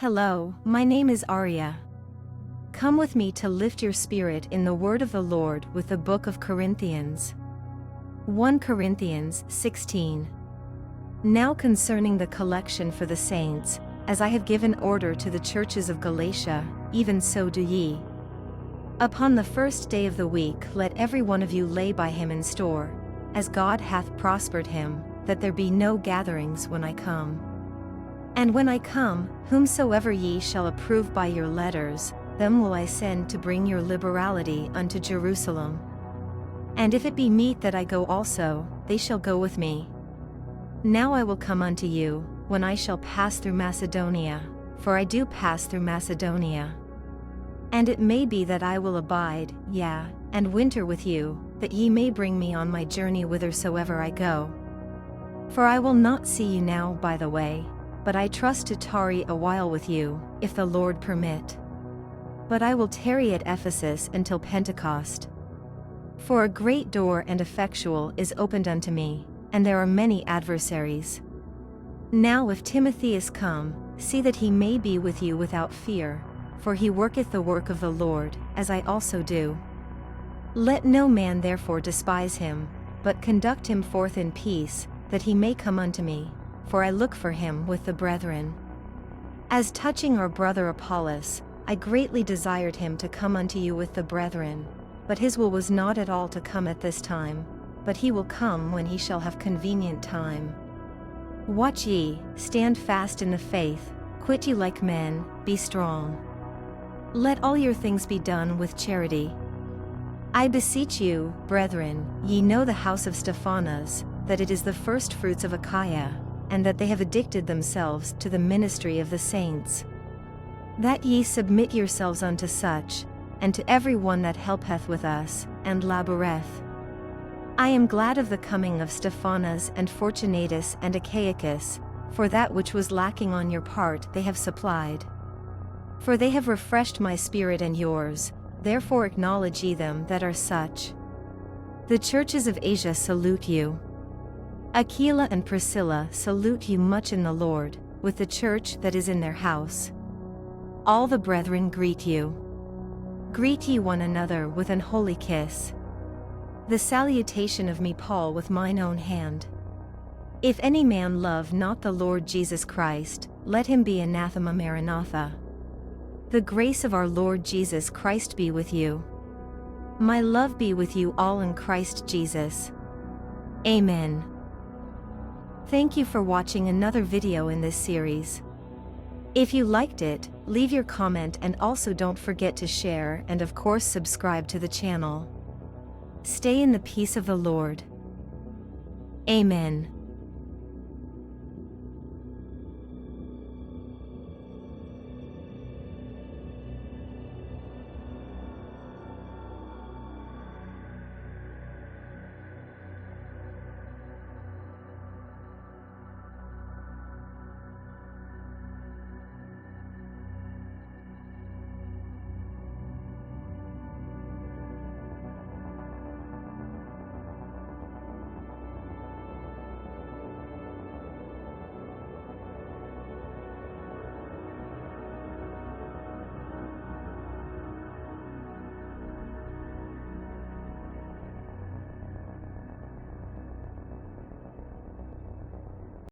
Hello, my name is Arya. Come with me to lift your spirit in the word of the Lord with the book of Corinthians. 1 Corinthians 16. Now concerning the collection for the saints, as I have given order to the churches of Galatia, even so do ye. Upon the first day of the week let every one of you lay by him in store, as God hath prospered him, that there be no gatherings when I come. And when I come, whomsoever ye shall approve by your letters, them will I send to bring your liberality unto Jerusalem. And if it be meet that I go also, they shall go with me. Now I will come unto you, when I shall pass through Macedonia, for I do pass through Macedonia. And it may be that I will abide, yea, and winter with you, that ye may bring me on my journey whithersoever I go. For I will not see you now by the way, but I trust to tarry a while with you, if the Lord permit. But I will tarry at Ephesus until Pentecost. For a great door and effectual is opened unto me, and there are many adversaries. Now if Timothy is come, see that he may be with you without fear, for he worketh the work of the Lord, as I also do. Let no man therefore despise him, but conduct him forth in peace, that he may come unto me, for I look for him with the brethren. As touching our brother Apollos, I greatly desired him to come unto you with the brethren, but his will was not at all to come at this time, but he will come when he shall have convenient time. Watch ye, stand fast in the faith, quit ye like men, be strong. Let all your things be done with charity. I beseech you, brethren, ye know the house of Stephanas, that it is the firstfruits of Achaia, and that they have addicted themselves to the ministry of the saints. That ye submit yourselves unto such, and to every one that helpeth with us, and laboureth. I am glad of the coming of Stephanas and Fortunatus and Achaicus, for that which was lacking on your part they have supplied. For they have refreshed my spirit and yours, therefore acknowledge ye them that are such. The churches of Asia salute you. Aquila and Priscilla salute you much in the Lord, with the church that is in their house. All the brethren greet you. Greet ye one another with an holy kiss. The salutation of me Paul with mine own hand. If any man love not the Lord Jesus Christ, let him be anathema maranatha. The grace of our Lord Jesus Christ be with you. My love be with you all in Christ Jesus. Amen. Thank you for watching another video in this series. If you liked it, leave your comment and also don't forget to share and of course subscribe to the channel. Stay in the peace of the Lord. Amen.